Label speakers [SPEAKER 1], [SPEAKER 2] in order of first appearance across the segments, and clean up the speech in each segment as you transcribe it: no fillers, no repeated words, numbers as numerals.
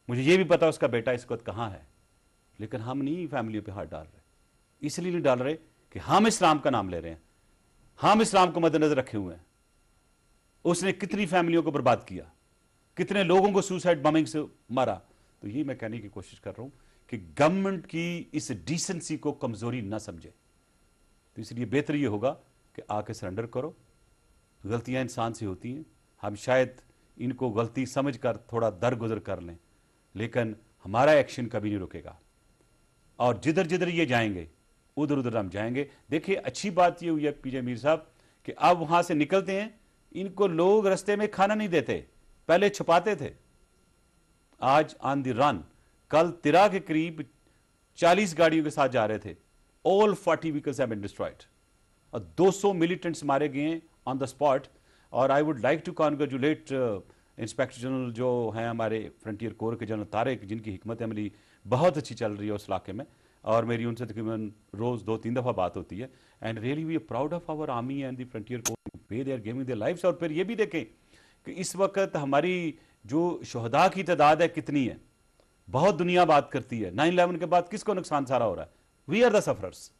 [SPEAKER 1] मुझे ये भी पता उसका बेटा इस वक्त कहाँ है, लेकिन हम नहीं फैमिली पे हाथ डाल रहे। इसलिए नहीं डाल रहे कि हम इस्लाम का नाम ले रहे हैं, हम इस्लाम को मद्देनजर रखे हुए हैं। उसने कितनी फैमिलियों को बर्बाद किया, कितने लोगों को सुसाइड बमिंग से मारा। तो ये मैं कहने की कोशिश कर रहा हूं कि गवर्नमेंट की इस डिसेंसी को कमजोरी ना समझे। तो इसलिए बेहतर ये होगा कि आके सरेंडर करो। गलतियां इंसान से होती हैं, हम शायद इनको गलती समझकर थोड़ा दरगुजर कर लें, लेकिन हमारा एक्शन कभी नहीं रुकेगा। और जिधर जिधर ये जाएंगे उधर उधर हम जाएंगे। देखिए, अच्छी बात ये हुई है पीजे मीर साहब कि अब वहां से निकलते हैं, इनको लोग रास्ते में खाना नहीं देते, पहले छुपाते थे, आज ऑन द रन। कल तिरा के करीब 40 गाड़ियों के साथ जा रहे थे, all 40 vehicles have been destroyed और 200 मिलिटेंट्स मारे गए हैं ऑन द स्पॉट। और I would like to congratulate inspector general जो हैं हमारे फ्रंटियर कोर के जनरल तारिक, जिनकी हिकमत अमली बहुत अच्छी चल रही है उस इलाके में, और मेरी उनसे तकरीबन रोज 2-3 दफ़ा बात होती है। And really we are proud of our army and the frontier corps, we they are giving their lives. और फिर ये भी देखें कि इस वक्त हमारी जो शहदा की तादाद है कितनी है, बहुत दुनिया बात करती है 9/11 के बाद किसको नुकसान सारा हो रहा है, वी आर द सफरर्स।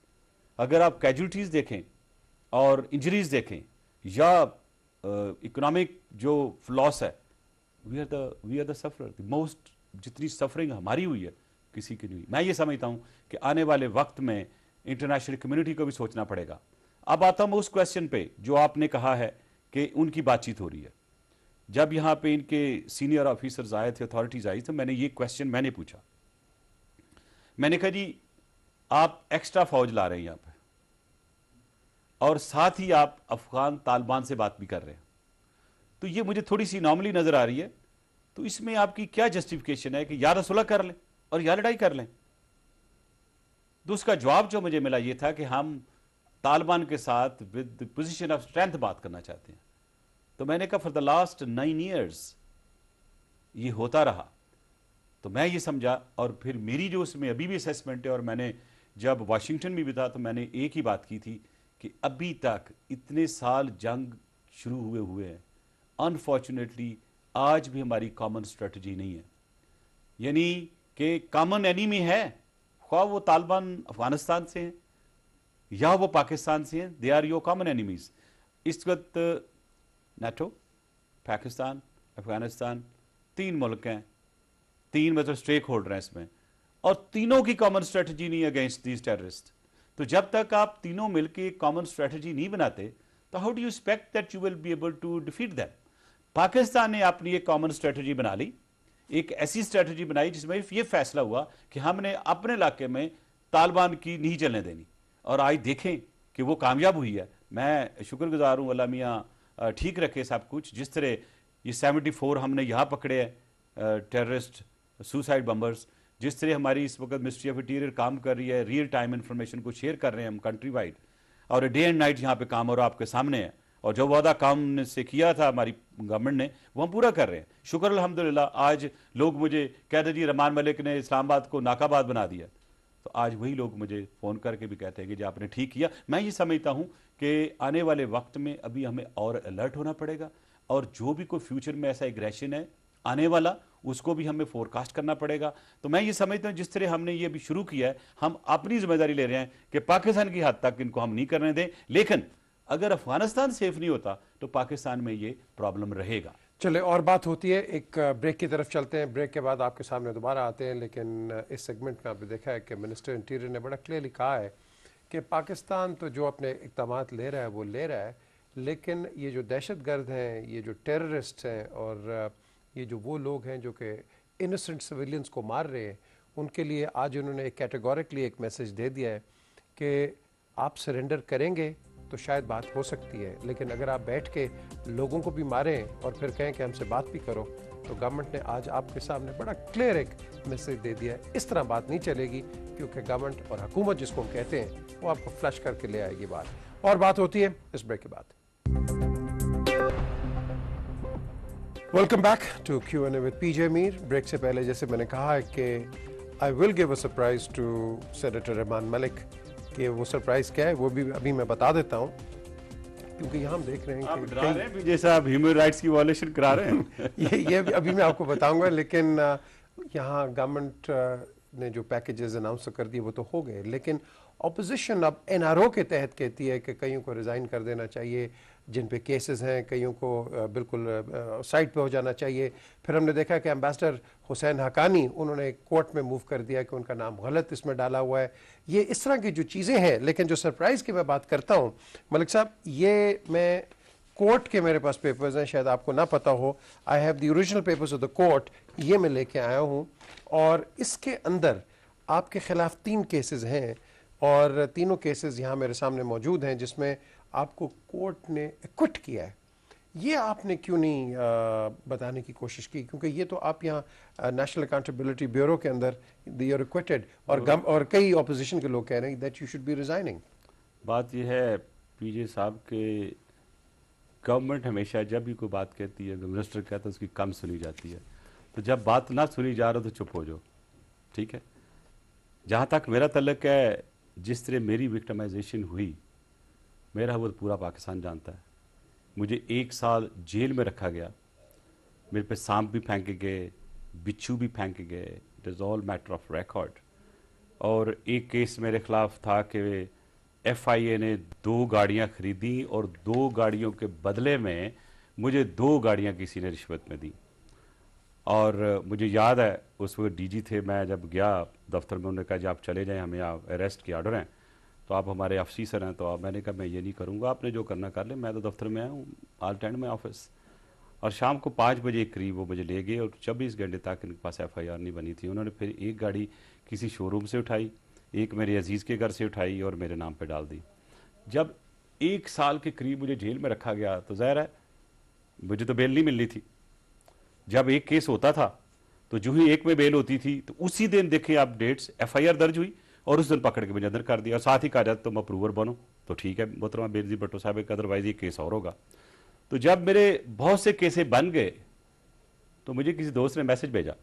[SPEAKER 1] अगर आप कैजुअलिटीज देखें और इंजरीज देखें या इकोनॉमिक जो लॉस है, we are the sufferer. The most जितनी सफरिंग हमारी हुई है किसी की नहीं। मैं ये समझता हूं कि आने वाले वक्त में इंटरनेशनल कम्युनिटी को भी सोचना पड़ेगा। अब आता हूं उस क्वेश्चन पे जो आपने कहा है कि उनकी बातचीत हो रही है। जब यहां पे इनके सीनियर ऑफिसर्स आए थे, अथॉरिटीज आई, तो मैंने ये क्वेश्चन मैंने पूछा, मैंने कहा जी आप एक्स्ट्रा फौज ला रहे हैं यहां पे और साथ ही आप अफगान तालिबान से बात भी कर रहे हैं, तो ये मुझे थोड़ी सी नॉर्मली नजर आ रही है। तो इसमें आपकी क्या जस्टिफिकेशन है कि या तो सुलह कर लें और या लड़ाई कर लें? तो उसका जवाब जो मुझे मिला ये था कि हम तालिबान के साथ विद पोजीशन ऑफ स्ट्रेंथ बात करना चाहते हैं। तो मैंने कहा फॉर द लास्ट 9 ईयर्स ये होता रहा। तो मैं ये समझा, और फिर मेरी जो उसमें अभी भी असेसमेंट है, और मैंने जब वाशिंगटन में भी था तो मैंने एक ही बात की थी कि अभी तक इतने साल जंग शुरू हुए हैं, अनफॉर्चुनेटली आज भी हमारी कॉमन स्ट्रेटजी नहीं है। यानी कि कॉमन एनिमी है, ख्वाह वो तालिबान अफगानिस्तान से हैं या वो पाकिस्तान से हैं, they are your common enemies. इस वक्त नाटो, पाकिस्तान, अफगानिस्तान 3 मुल्क हैं, 3 मतलब स्टेक होल्डर हैं इसमें, और तीनों की कॉमन स्ट्रेटजी नहीं अगेंस्ट दीज टेररिस्ट। तो जब तक आप तीनों मिलकर एक कॉमन स्ट्रेटजी नहीं बनाते तो how do you expect that you will be able to defeat them? Pakistan ने अपनी एक कॉमन स्ट्रेटजी बना ली, एक ऐसी स्ट्रेटजी बनाई जिसमें ये फैसला हुआ कि हमने अपने इलाके में तालिबान की नहीं चलने देनी, और आज देखें कि वो कामयाब हुई है। मैं शुक्रगुजार हूँ, अल्लाह मियाँ ठीक रखे सब कुछ। जिस तरह ये 74 हमने यहाँ पकड़े हैं टेररिस्ट सुसाइड बम्बर्स, जिस तरह हमारी इस वक्त मिनिस्ट्री ऑफ इंटीरियर काम कर रही है, रियल टाइम इंफॉर्मेशन को शेयर कर रहे हैं हम कंट्री वाइड, और डे एंड नाइट यहाँ पे काम हो रहा आपके सामने है। और जो वादा काम से किया था हमारी गवर्नमेंट ने वो हम पूरा कर रहे हैं, शुक्र अल्हम्दुलिल्लाह। आज लोग मुझे कहते जी रहमान मलिक ने इस्लामाबाद को नाकाबाद बना दिया, तो आज वही लोग मुझे फ़ोन करके भी कहते हैं कि जी आपने ठीक किया। मैं ये समझता हूँ कि आने वाले वक्त में अभी हमें और अलर्ट होना पड़ेगा, और जो भी कोई फ्यूचर में ऐसा एग्रेशन है आने वाला उसको भी हमें फोरकास्ट करना पड़ेगा। तो मैं ये समझता हूँ जिस तरह हमने ये अभी शुरू किया है, हम अपनी जिम्मेदारी ले रहे हैं कि पाकिस्तान की हद तक इनको हम नहीं करने दें, लेकिन अगर अफगानिस्तान सेफ नहीं होता तो पाकिस्तान में ये प्रॉब्लम रहेगा।
[SPEAKER 2] चले और बात होती है, एक ब्रेक की तरफ चलते हैं, ब्रेक के बाद आपके सामने दोबारा आते हैं। लेकिन इस सेगमेंट में आपने देखा है कि मिनिस्टर इंटीरियर ने बड़ा क्लियरली कहा है कि पाकिस्तान तो जो अपने इक़दाम ले रहा है वो ले रहा है, लेकिन ये जो दहशतगर्द हैं, ये जो टेररिस्ट हैं, और ये जो वो लोग हैं जो कि इनोसेंट सिविलियंस को मार रहे हैं, उनके लिए आज उन्होंने एक कैटेगोरिकली एक मैसेज दे दिया है कि आप सरेंडर करेंगे तो शायद बात हो सकती है, लेकिन अगर आप बैठ के लोगों को भी मारें और फिर कहें कि हमसे बात भी करो, तो गवर्नमेंट ने आज आपके सामने बड़ा क्लियर एक मैसेज दे दिया है। इस तरह बात नहीं चलेगी, क्योंकि गवर्नमेंट और हुकूमत जिसको हम कहते हैं वो आपको फ्लश करके ले आएगी बात। और बात होती है इस ब्रेक के बाद। Welcome back to Q&A with PJ Mir. Break से पहले जैसे मैंने कहा है कि I will give a surprise to senator Rehman Malik, कि वो सरप्राइज क्या है वो भी अभी मैं बता देता हूँ, क्योंकि यहाँ हम देख रहे हैं
[SPEAKER 1] कि डरा रहे हैं जैसे आप ह्यूमन राइट्स की वायलेशन करा रहे हैं।
[SPEAKER 2] ये अभी मैं आपको बताऊंगा, लेकिन यहाँ गवर्नमेंट ने जो पैकेजेस अनाउंस कर दिए वो तो हो गए, लेकिन ऑपोजिशन अब एनआरओ के तहत कहती है कि कईयों को रिज़ाइन कर देना चाहिए, जिन पे केसेस हैं, कईयों को बिल्कुल साइड पे हो जाना चाहिए। फिर हमने देखा कि एम्बेसडर हुसैन हकानी, उन्होंने कोर्ट में मूव कर दिया कि उनका नाम गलत इसमें डाला हुआ है। ये इस तरह की जो चीज़ें हैं, लेकिन जो सरप्राइज़ की मैं बात करता हूँ मलिक साहब, ये मैं कोर्ट के मेरे पास पेपर्स हैं, शायद आपको ना पता हो, I have the original papers of the court, ये मैं लेके आया हूँ। और इसके अंदर आपके खिलाफ 3 केसेस हैं और तीनों केसेस यहाँ मेरे सामने मौजूद हैं जिसमें आपको कोर्ट ने एक्विट किया है। ये आपने क्यों नहीं बताने की कोशिश की? क्योंकि ये तो आप यहाँ नेशनल अकाउंटेबिलिटी ब्यूरो के अंदर यू आर एक्विटेड, और कई ऑपोजिशन के लोग कह रहे हैं that you should be resigning.
[SPEAKER 1] बात यह है पीजे साहब के गवर्नमेंट हमेशा जब भी कोई बात कहती है, मिनिस्टर कहता है, उसकी कम सुनी जाती है। तो जब बात ना सुनी जा रहा तो चुप हो जाओ, ठीक है। जहाँ तक मेरा तल्लक है, जिस तरह मेरी विक्टिमाइजेशन हुई, मेरा वो पूरा पाकिस्तान जानता है। मुझे 1 साल जेल में रखा गया, मेरे पे सांप भी फेंके गए, बिच्छू भी फेंके गए, it is all matter of record. और एक केस मेरे खिलाफ था कि FIA ने 2 गाड़ियाँ खरीदी और 2 गाड़ियों के बदले में मुझे 2 गाड़ियाँ किसी ने रिश्वत में दी। और मुझे याद है उस वक्त DG थे, मैं जब गया दफ्तर में, उन्होंने कहा जी आप चले जाएं, हमें आप अरेस्ट की ऑर्डर हैं, तो आप हमारे ऑफिसर हैं। तो आप, मैंने कहा मैं ये नहीं करूँगा, आपने जो करना कर ले, मैं तो दफ्तर में आया हूँ, ऑल टाइम में ऑफिस। और शाम को 5 बजे करीब वो मुझे ले गए और 24 घंटे तक इनके पास FIR नहीं बनी थी। उन्होंने फिर एक गाड़ी किसी शोरूम से उठाई, एक मेरे अजीज़ के घर से उठाई और मेरे नाम पे डाल दी। जब 1 साल के करीब मुझे जेल में रखा गया तो ज़ाहिर है मुझे तो बेल नहीं मिल रही थी। जब एक केस होता था तो जो ही एक में बेल होती थी तो उसी दिन देखें आप डेट्स, FIR दर्ज हुई और उस दिन पकड़ के मुझे अंदर कर दिया और साथ ही कहा जाता तुम अप्रूवर बनो। तो ठीक है मोहतरमा बेनज़ीर भुट्टो साहब, अदरवाइज ये केस और होगा। तो जब मेरे बहुत से केसेस बन गए तो मुझे किसी दोस्त ने मैसेज भेजा,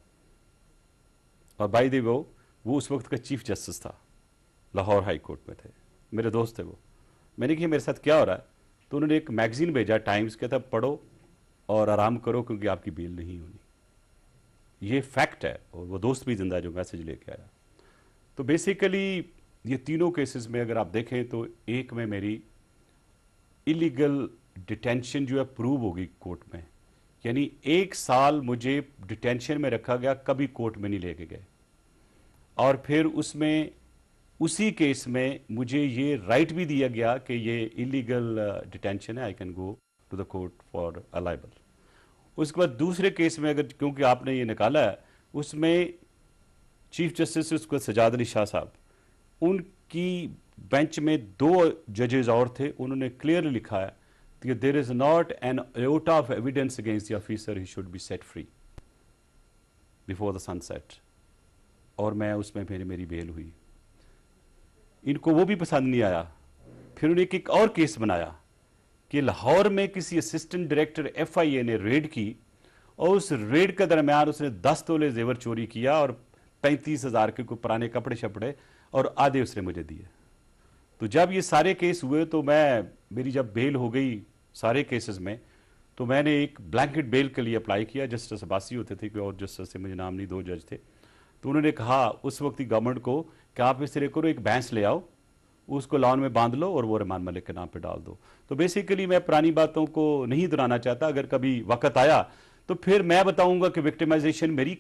[SPEAKER 1] और बाय द वे वो उस वक्त का चीफ जस्टिस था, लाहौर हाई कोर्ट में थे, मेरे दोस्त थे वो। मैंने कहा मेरे साथ क्या हो रहा है? तो उन्होंने एक मैगजीन भेजा, टाइम्स, कहता पढ़ो और आराम करो क्योंकि आपकी बेल नहीं होनी। ये फैक्ट है, और वो दोस्त भी जिंदा जो मैसेज लेके आया। तो बेसिकली ये तीनों केसेस में अगर आप देखें तो एक में मेरी इलीगल डिटेंशन जो है प्रूव होगी कोर्ट में, यानी 1 साल मुझे डिटेंशन में रखा गया, कभी कोर्ट में नहीं लेके गए। और फिर उसमें उसी केस में मुझे ये राइट भी दिया गया कि ये इलीगल डिटेंशन है, I can go to the court for a libel. उसके बाद दूसरे केस में, अगर क्योंकि आपने ये निकाला है, उसमें चीफ जस्टिस उसको सजाद अली शाह साहब, उनकी बेंच में 2 जजेस और थे, उन्होंने क्लियरली लिखा है कि there is not an iota of evidence against the officer, he should be set free before the sunset. और मैं उसमें फिर मेरी बेल हुई। इनको वो भी पसंद नहीं आया। फिर उन्हें एक और केस बनाया कि लाहौर में किसी असिस्टेंट डायरेक्टर FIA ने रेड की और उस रेड के दरमियान उसने 10 तोले जेवर चोरी किया और 35,000 के कोई पुराने कपड़े शपड़े और आधे उसने मुझे दिए। तो जब ये सारे केस हुए तो मेरी जब बेल हो गई सारे केसेस में, तो मैंने एक ब्लैंकेट बेल के लिए अप्लाई किया। जस्टिस अब्बासी होते थे, कोई और जस्टिस से मुझे नाम नहीं, 2 जज थे। तो उन्होंने कहा उस वक्त गवर्नमेंट को कि आप इस तरह करो, एक भैंस ले आओ, उसको लॉन में बांध लो और वो रहमान मलिक के नाम पे डाल दो। तो बेसिकली मैं पुरानी बातों को नहीं दोहराना चाहता, अगर कभी वक्त आया तो फिर मैं बताऊंगा कि विक्टिमाइजेशन मेरी